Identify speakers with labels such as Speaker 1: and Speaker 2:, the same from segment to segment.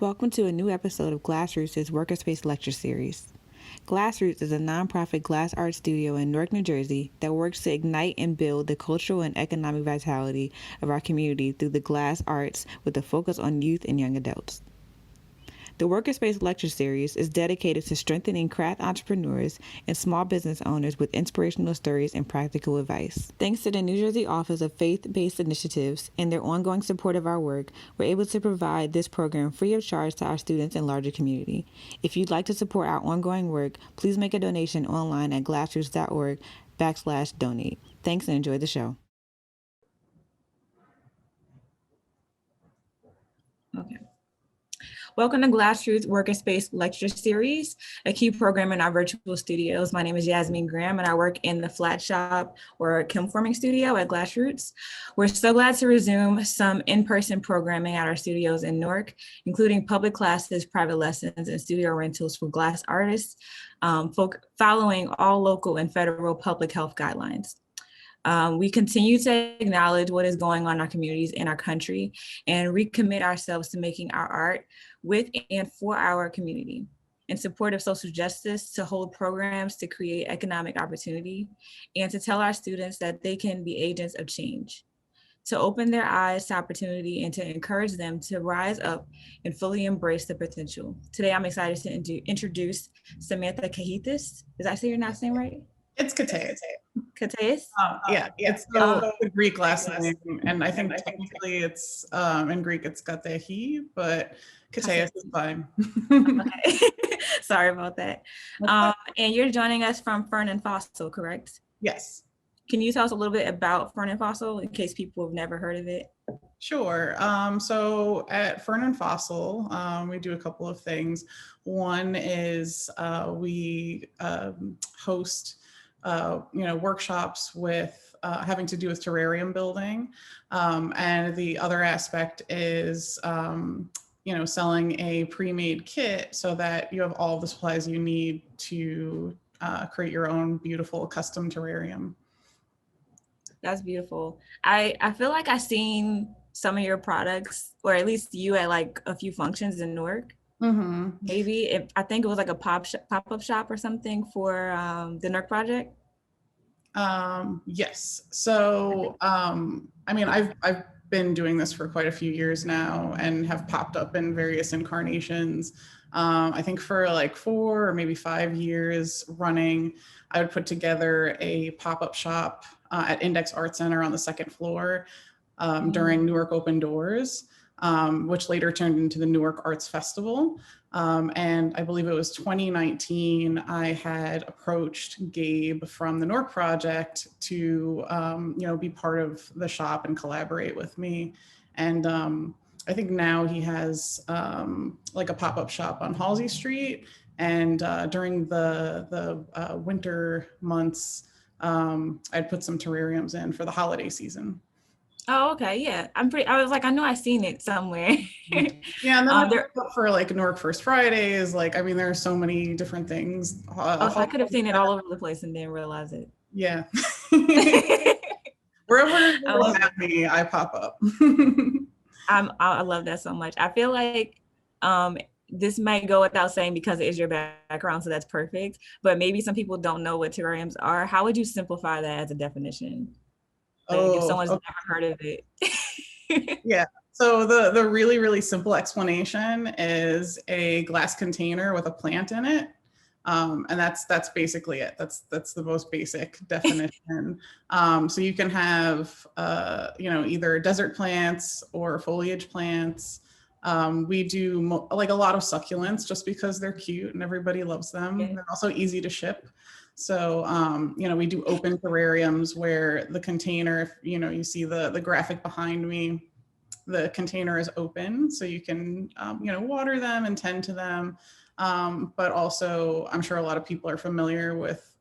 Speaker 1: Welcome to a new episode of GlassRoots' WorkerSpace Lecture Series. GlassRoots is a nonprofit glass art studio in Newark, New Jersey that works to ignite and build the cultural and economic vitality of our community through the glass arts with a focus on youth and young adults. The WorkerSpace Lecture Series is dedicated to strengthening craft entrepreneurs and small business owners with inspirational stories and practical advice. Thanks to the New Jersey Office of Faith-Based Initiatives and their ongoing support of our work, we're able to provide this program free of charge to our students and larger community. If you'd like to support our ongoing work, please make a donation online at glassroots.org/donate. Thanks and enjoy the show. Okay. Welcome to GlassRoots WorkerSpace Lecture Series, a key program in our virtual studios. My name is Yasmin Graham, and I work in the flat shop or Kimforming studio at GlassRoots. We're so glad to resume some in-person programming at our studios in Newark, including public classes, private lessons, and studio rentals for glass artists, following all local and federal public health guidelines. We continue to acknowledge what is going on in our communities and our country and recommit ourselves to making our art with and for our community. In support of social justice, to hold programs to create economic opportunity, and to tell our students that they can be agents of change, to open their eyes to opportunity and to encourage them to rise up and fully embrace the potential. Today, I'm excited to introduce Samantha Katehis. Did I say your last name right?
Speaker 2: It's Katehis.
Speaker 1: Katehis?
Speaker 2: Yeah, it's the Greek last name, and I think technically it's in Greek it's Katehis, but Katehis is fine.
Speaker 1: Okay. Sorry about that. And you're joining us from Fern and Fossil, correct?
Speaker 2: Yes.
Speaker 1: Can you tell us a little bit about Fern and Fossil in case people have never heard of it?
Speaker 2: Sure. So at Fern and Fossil, we do a couple of things. One is we host workshops with having to do with terrarium building. And the other aspect is, selling a pre-made kit so that you have all the supplies you need to create your own beautiful custom terrarium.
Speaker 1: That's beautiful. I feel like I've seen some of your products, or at least you at like a few functions in Newark.
Speaker 2: Mm-hmm.
Speaker 1: Maybe I think it was like a pop-up shop or something for the Newark project.
Speaker 2: Yes. So, I've been doing this for quite a few years now and have popped up in various incarnations. I think for like 4 or maybe 5 years running, I would put together a pop-up shop at Index Art Center on the 2nd floor during Newark Open Doors, which later turned into the Newark Arts Festival. And I believe it was 2019, I had approached Gabe from the Newark Project to, be part of the shop and collaborate with me. And I think now he has like a pop-up shop on Halsey Street. And during the winter months, I'd put some terrariums in for the holiday season.
Speaker 1: Oh, okay. Yeah. I was like, I know I've seen it somewhere.
Speaker 2: Yeah. And then they're up for like Newark First Fridays. Like, I mean, there are so many different things.
Speaker 1: So I could have seen it all over the place and didn't realize it.
Speaker 2: Yeah. Wherever you have me, I pop up.
Speaker 1: I love that so much. I feel like this might go without saying because it is your background, so that's perfect. But maybe some people don't know what terrariums are. How would you simplify that as a definition? Like if someone's never heard of it.
Speaker 2: Yeah. So the really, really simple explanation is a glass container with a plant in it. And that's basically it. That's the most basic definition. So you can have, either desert plants or foliage plants. We do like a lot of succulents just because they're cute and everybody loves them. Yeah. They're also easy to ship. So, we do open terrariums where the container, if, you see the graphic behind me, the container is open. So you can, water them and tend to them. But also, I'm sure a lot of people are familiar with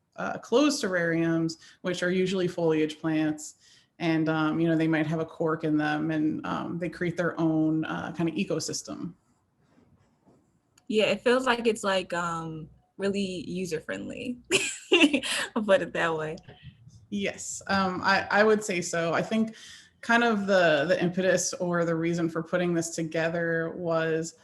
Speaker 2: closed terrariums, which are usually foliage plants. And, they might have a cork in them and they create their own kind of ecosystem.
Speaker 1: Yeah, it feels like it's like really user-friendly. I'll put it that way.
Speaker 2: Yes, I would say so. I think kind of the impetus or the reason for putting this together was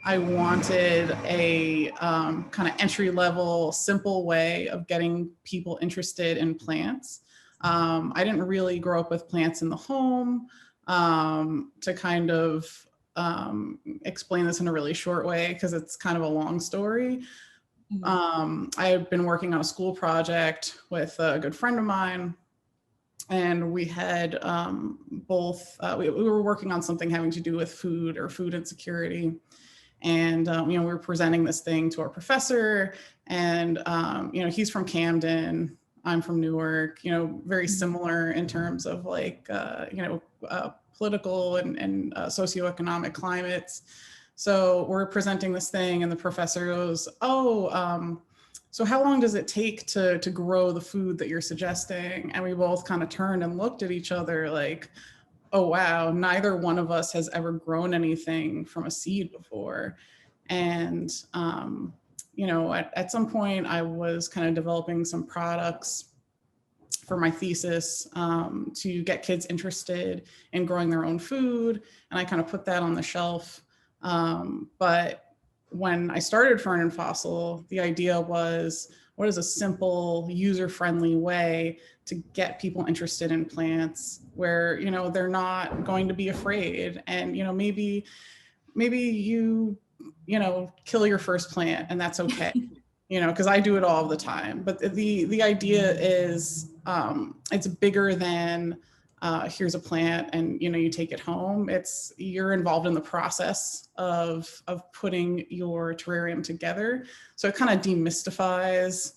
Speaker 2: I wanted a kind of entry-level, simple way of getting people interested in plants. I didn't really grow up with plants in the home. To kind of explain this in a really short way, because it's kind of a long story. I had been working on a school project with a good friend of mine, and we had we were working on something having to do with food or food insecurity. And we were presenting this thing to our professor, and he's from Camden, I'm from Newark, very similar in terms of like political and socioeconomic climates. So we're presenting this thing, and the professor goes, so how long does it take to grow the food that you're suggesting? And we both kind of turned and looked at each other like, oh wow, neither one of us has ever grown anything from a seed before. And at some point I was kind of developing some products for my thesis to get kids interested in growing their own food, and I kind of put that on the shelf. But when I started Fern and Fossil, the idea was, what is a simple, user-friendly way to get people interested in plants where, they're not going to be afraid? And, maybe you kill your first plant, and that's okay. Because I do it all the time. But the idea is it's bigger than here's a plant and you take it home. You're involved in the process of putting your terrarium together. So it kind of demystifies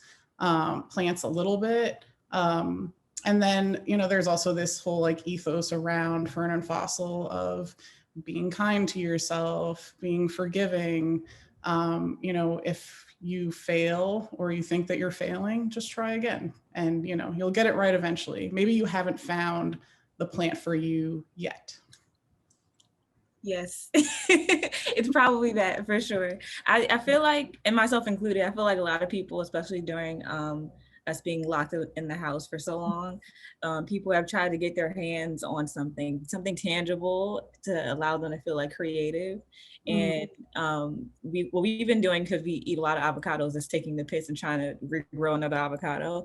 Speaker 2: plants a little bit. And then there's also this whole like ethos around Fern and Fossil of being kind to yourself, being forgiving. If you fail or you think that you're failing, just try again, and you'll get it right eventually. Maybe you haven't found the plant for you yet.
Speaker 1: Yes, it's probably that for sure. I feel like, and myself included, I feel like a lot of people, especially during us being locked in the house for so long, people have tried to get their hands on something tangible to allow them to feel like creative. And what we've been doing, because we eat a lot of avocados, is taking the piss and trying to regrow another avocado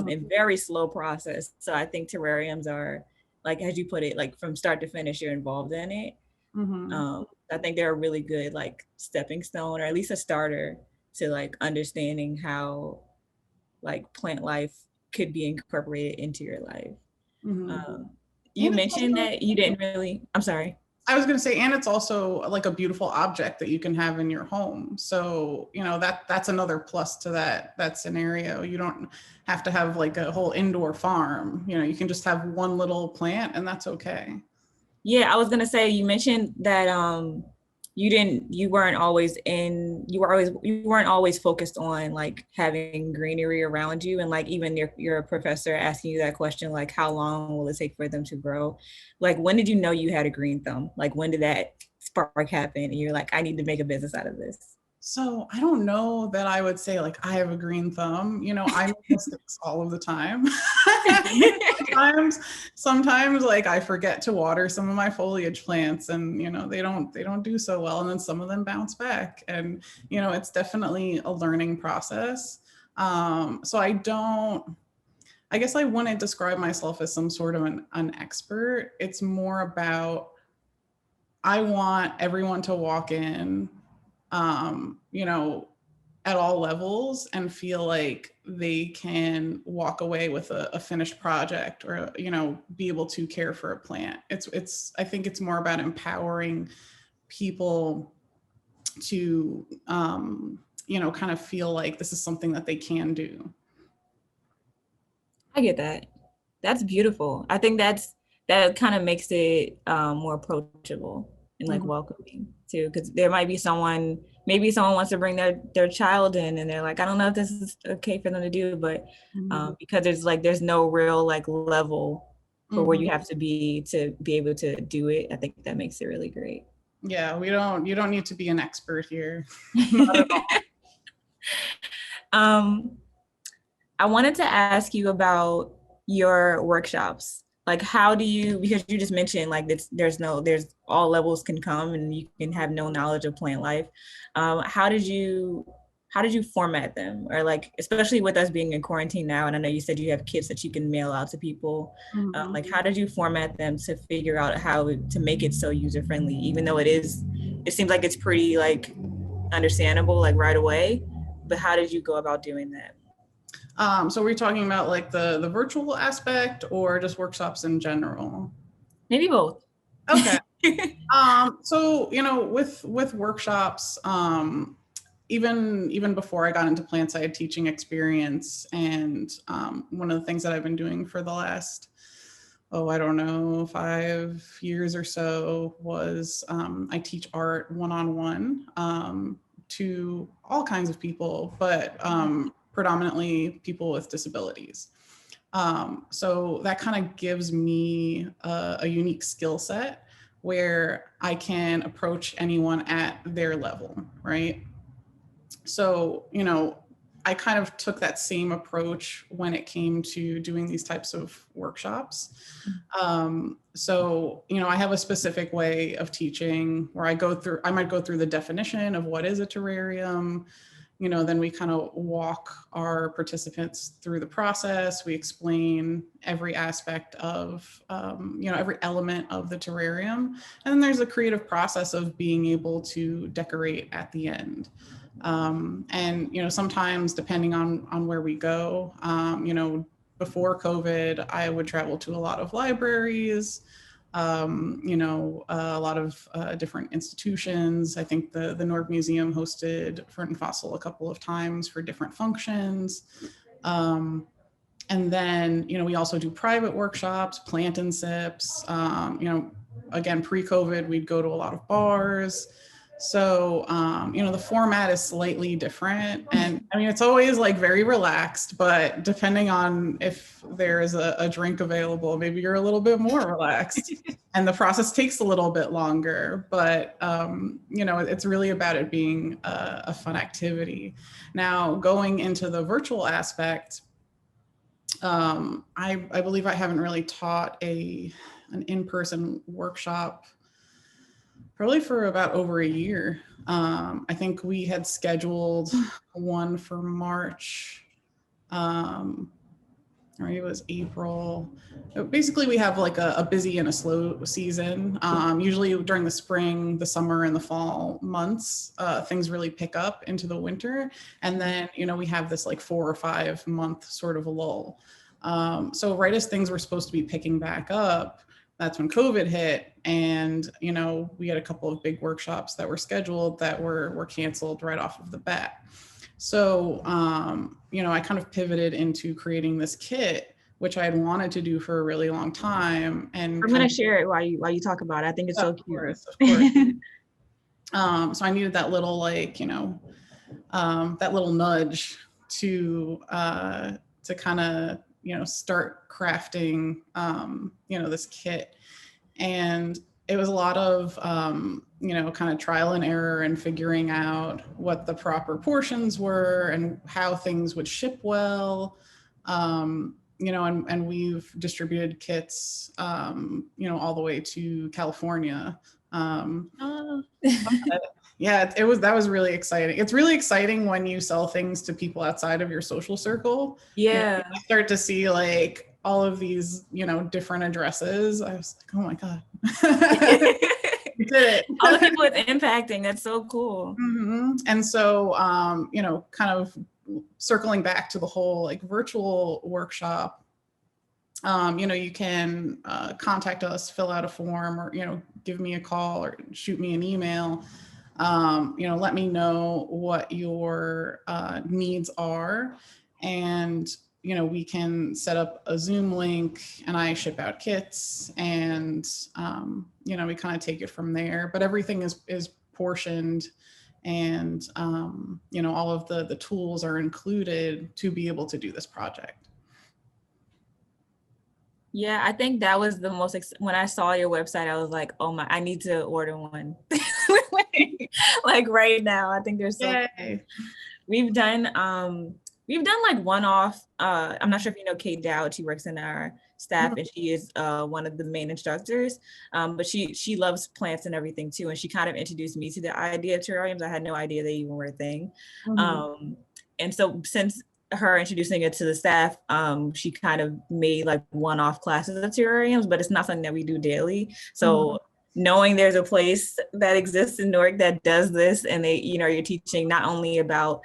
Speaker 1: in very slow process. So I think terrariums are, like, as you put it, like from start to finish, you're involved in it. I think they're a really good like stepping stone, or at least a starter to like understanding how like plant life could be incorporated into your life. You mentioned that you didn't really, I'm sorry.
Speaker 2: I was going to say, and it's also like a beautiful object that you can have in your home. So, that's another plus to that scenario. You don't have to have like a whole indoor farm. You can just have one little plant, and that's okay.
Speaker 1: Yeah, I was going to say, you mentioned that you weren't always focused on like having greenery around you, and like even your professor asking you that question, like how long will it take for them to grow? Like, when did you know you had a green thumb? Like, when did that spark happen and you're like, I need to make a business out of this?
Speaker 2: So I don't know that I would say like I have a green thumb. I make mistakes all of the time. sometimes like I forget to water some of my foliage plants, and they don't do so well, and then some of them bounce back, and it's definitely a learning process. So I guess I wouldn't describe myself as some sort of an expert. It's more about, I want everyone to walk in at all levels and feel like they can walk away with a finished project, or, be able to care for a plant. I think it's more about empowering people to, kind of feel like this is something that they can do.
Speaker 1: I get that. That's beautiful. I think that kind of makes it more approachable and like welcoming too, because there might be maybe someone wants to bring their child in, and they're like, I don't know if this is okay for them to do, but because there's no real like level for where you have to be able to do it. I think that makes it really great.
Speaker 2: Yeah, you don't need to be an expert here. Not at
Speaker 1: all. I wanted to ask you about your workshops. like, how do you, because you just mentioned like there's all levels can come and you can have no knowledge of plant life. How did you format them? Or like, especially with us being in quarantine now, and I know you said you have kits that you can mail out to people. Like, how did you format them to figure out to make it so user friendly, even though it seems like it's pretty like understandable like right away, but how did you go about doing that?
Speaker 2: So we're talking about like the virtual aspect or just workshops in general?
Speaker 1: Maybe both.
Speaker 2: Okay. So, with workshops, even before I got into plant side teaching experience, and one of the things that I've been doing for the last, I don't know, 5 years or so was I teach art one-on-one to all kinds of people, but predominantly people with disabilities. So that kind of gives me a unique skill set where I can approach anyone at their level, right? So, I kind of took that same approach when it came to doing these types of workshops. So, I have a specific way of teaching where I might go through the definition of what is a terrarium. Then we kind of walk our participants through the process. We explain every aspect of, every element of the terrarium. And then there's a creative process of being able to decorate at the end. And sometimes depending on where we go, before COVID, I would travel to a lot of libraries, a lot of different institutions. I think the Norb Museum hosted Fern and Fossil a couple of times for different functions. And then, we also do private workshops, plant and sips. Again, pre-COVID, we'd go to a lot of bars. So, the format is slightly different. And I mean, it's always like very relaxed, but depending on if there is a drink available, maybe you're a little bit more relaxed and the process takes a little bit longer. But, it's really about it being a fun activity. Now, going into the virtual aspect, I believe I haven't really taught an in-person workshop probably for about over a year. I think we had scheduled one for March, or it was April. Basically, we have like a busy and a slow season. Usually during the spring, the summer, and the fall months, things really pick up into the winter. And then, we have this like 4 or 5 month sort of a lull. So right as things were supposed to be picking back up, that's when COVID hit, and we had a couple of big workshops that were scheduled that were canceled right off of the bat. So I kind of pivoted into creating this kit, which I had wanted to do for a really long time. And
Speaker 1: I'm gonna share it while you talk about it. I think it's so cute.
Speaker 2: Of course. So I needed that little that little nudge to kind of start crafting, this kit. And it was a lot of, kind of trial and error and figuring out what the proper portions were and how things would ship well. And we've distributed kits, all the way to California. Yeah, that was really exciting. It's really exciting when you sell things to people outside of your social circle.
Speaker 1: Yeah.
Speaker 2: You start to see like all of these, different addresses. I was like, oh my God. We did it.
Speaker 1: All the people it's impacting. That's so cool.
Speaker 2: Mm-hmm. And so, kind of circling back to the whole like virtual workshop, you can contact us, fill out a form, or, give me a call or shoot me an email. Let me know what your needs are. And, we can set up a Zoom link and I ship out kits and, we kind of take it from there. But everything is portioned and, all of the tools are included to be able to do this project.
Speaker 1: Yeah, I think that was the most, when I saw your website, I was like, oh my, I need to order one. Like right now, I think there's so
Speaker 2: Yay.
Speaker 1: We've done like one-off, I'm not sure if you know Kate Dowd, she works in our staff, and she is one of the main instructors. But she loves plants and everything too, and she kind of introduced me to the idea of terrariums. I had no idea they even were a thing. And so since her introducing it to the staff, she kind of made like one-off classes of terrariums, but it's not something that we do daily. So knowing there's a place that exists in Newark that does this, and they, you know, you're teaching not only about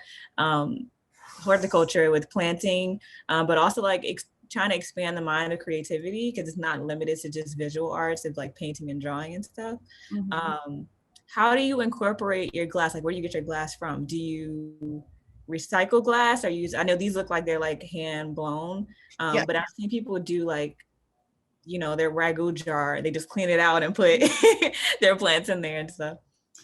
Speaker 1: horticulture with planting, but also like trying to expand the mind of creativity, because it's not limited to just visual arts of like painting and drawing and stuff. How do you incorporate your glass? Like, where do you get your glass from? Do you recycle glass or use, I know these look like they're like hand blown, but I've seen people do like, you know, their ragu jar, they just clean it out and put their plants in there and stuff.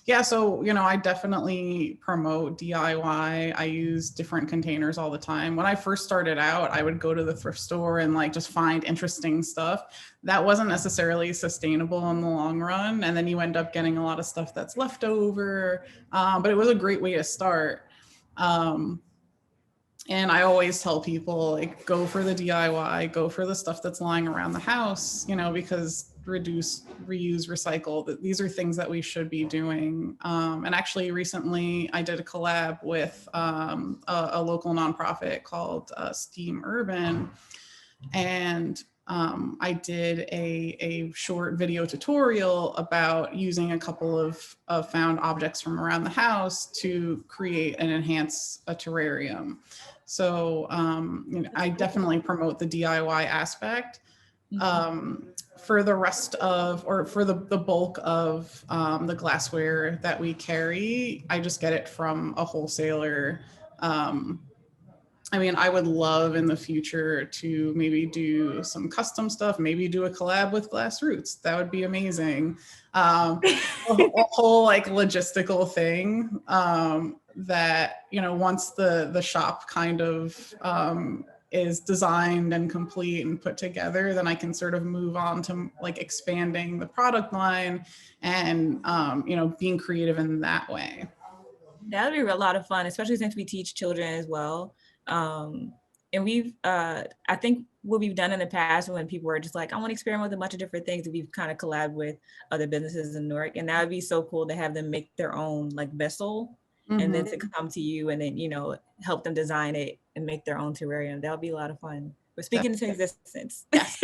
Speaker 2: Yeah, so, you know, I definitely promote DIY. I use different containers all the time. When I first started out, I would go to the thrift store and like just find interesting stuff. That wasn't necessarily sustainable in the long run. And then you end up getting a lot of stuff that's left over. But it was a great way to start. And I always tell people, like, go for the DIY, go for the stuff that's lying around the house, you know, because reduce, reuse, recycle, these are things that we should be doing. And actually recently I did a collab with a local nonprofit called Steam Urban. And I did a short video tutorial about using a couple of found objects from around the house to create and enhance a terrarium. So you know, I definitely promote the DIY aspect. For the rest of, or for the bulk of the glassware that we carry, I just get it from a wholesaler. I mean, I would love in the future to maybe do some custom stuff, maybe do a collab with GlassRoots. That would be amazing. A whole like logistical thing that, you know, once the shop kind of is designed and complete and put together, then I can sort of move on to like expanding the product line and, you know, being creative in that way.
Speaker 1: That would be a lot of fun, especially since we teach children as well. And we've, I think what we've done in the past when people were just like, I want to experiment with a bunch of different things, and we've kind of collabed with other businesses in Newark. And that would be so cool to have them make their own like vessel and then to come to you and then, you know, help them design it and make their own terrarium. That would be a lot of fun. We're speaking into existence.
Speaker 2: Yes.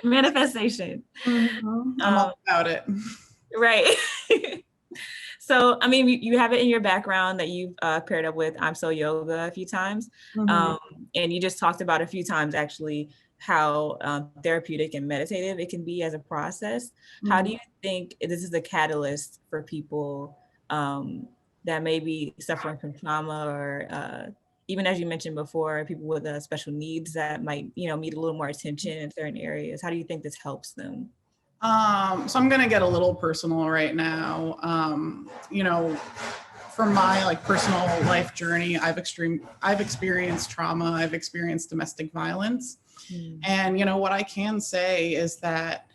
Speaker 1: Manifestation.
Speaker 2: I'm all about it.
Speaker 1: Right. So, I mean, you have it in your background that you've paired up with I'm So Yoga a few times. And you just talked about a few times actually how therapeutic and meditative it can be as a process. How do you think this is a catalyst for people that may be suffering from trauma, or even as you mentioned before, people with special needs that might, you know, need a little more attention in certain areas? How do you think this helps them?
Speaker 2: So I'm going to get a little personal right now. You know, from my like personal life journey, I've experienced trauma. I've experienced domestic violence. And, you know, what I can say is that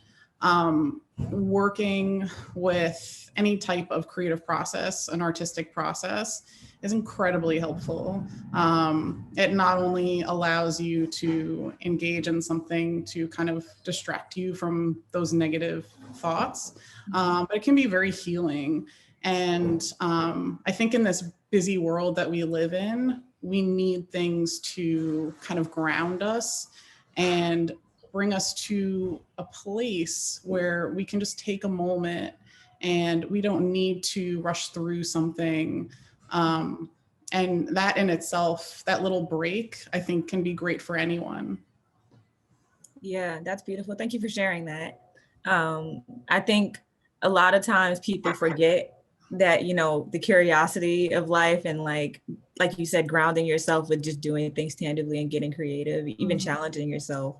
Speaker 2: working with any type of creative process, an artistic process, is incredibly helpful. It not only allows you to engage in something to kind of distract you from those negative thoughts, but it can be very healing. And I think in this busy world that we live in, we need things to kind of ground us and bring us to a place where we can just take a moment and we don't need to rush through something. And that in itself, that little break, I think can be great for anyone.
Speaker 1: Yeah, that's beautiful. Thank you for sharing that. I think a lot of times people forget that, you know, the curiosity of life and like you said, grounding yourself with just doing things tangibly and getting creative, even challenging yourself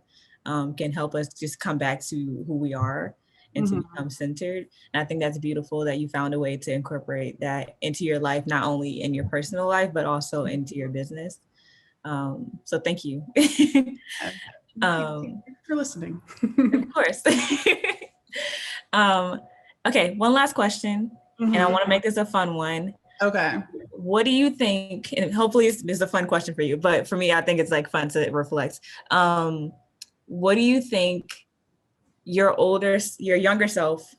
Speaker 1: can help us just come back to who we are and to become centered. And I think that's beautiful that you found a way to incorporate that into your life, not only in your personal life, but also into your business. So thank you.
Speaker 2: Thank you for listening.
Speaker 1: Of course. Okay, one last question, and I want to make this a fun one.
Speaker 2: Okay.
Speaker 1: what do you think, and hopefully it's a fun question for you, but for me, I think it's like fun to reflect. What do you think your younger self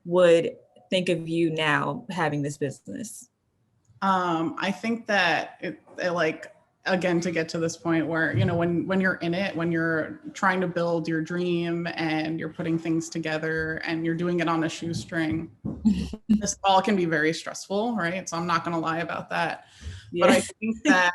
Speaker 1: would think of you now having this business?
Speaker 2: I think that it like, again, to get to this point where, you know, when you're in it, when you're trying to build your dream and you're putting things together and you're doing it on a shoestring, this all can be very stressful, right? So I'm not going to lie about that.
Speaker 1: Yeah.
Speaker 2: But I think that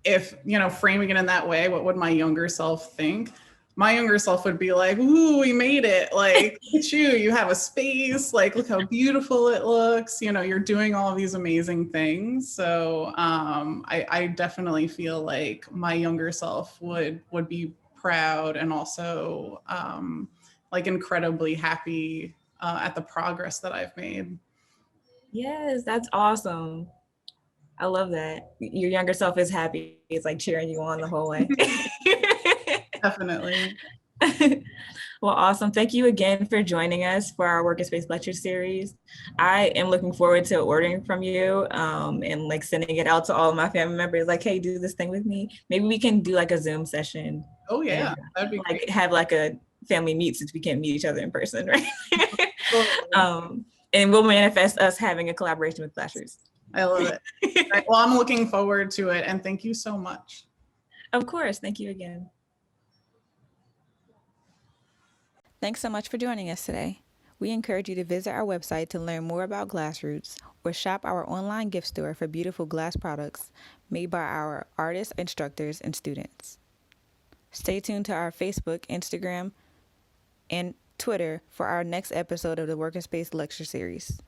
Speaker 2: if, you know, framing it in that way, what would my younger self think? My younger self would be like, ooh, we made it. Like, look at you, you have a space. Like, look how beautiful it looks. You know, you're doing all these amazing things. So I definitely feel like my younger self would be proud and also like incredibly happy at the progress that I've made.
Speaker 1: Yes, that's awesome. I love that. Your younger self is happy. It's like cheering you on the whole way.
Speaker 2: Definitely.
Speaker 1: Well, awesome. Thank you again for joining us for our WorkerSpace Lecture Series. I am looking forward to ordering from you and like sending it out to all of my family members. Like, hey, do this thing with me. Maybe we can do like a Zoom session.
Speaker 2: Oh yeah,
Speaker 1: and,
Speaker 2: that'd be
Speaker 1: like
Speaker 2: great.
Speaker 1: have like a family meet since we can't meet each other in person, right? And we'll manifest us having a collaboration with GlassRoots.
Speaker 2: I love it. Right, well, I'm looking forward to it, and thank you so much.
Speaker 1: Of course. Thank you again. Thanks so much for joining us today. We encourage you to visit our website to learn more about GlassRoots or shop our online gift store for beautiful glass products made by our artists, instructors, and students. Stay tuned to our Facebook, Instagram, and Twitter for our next episode of the WorkerSpace Lecture Series.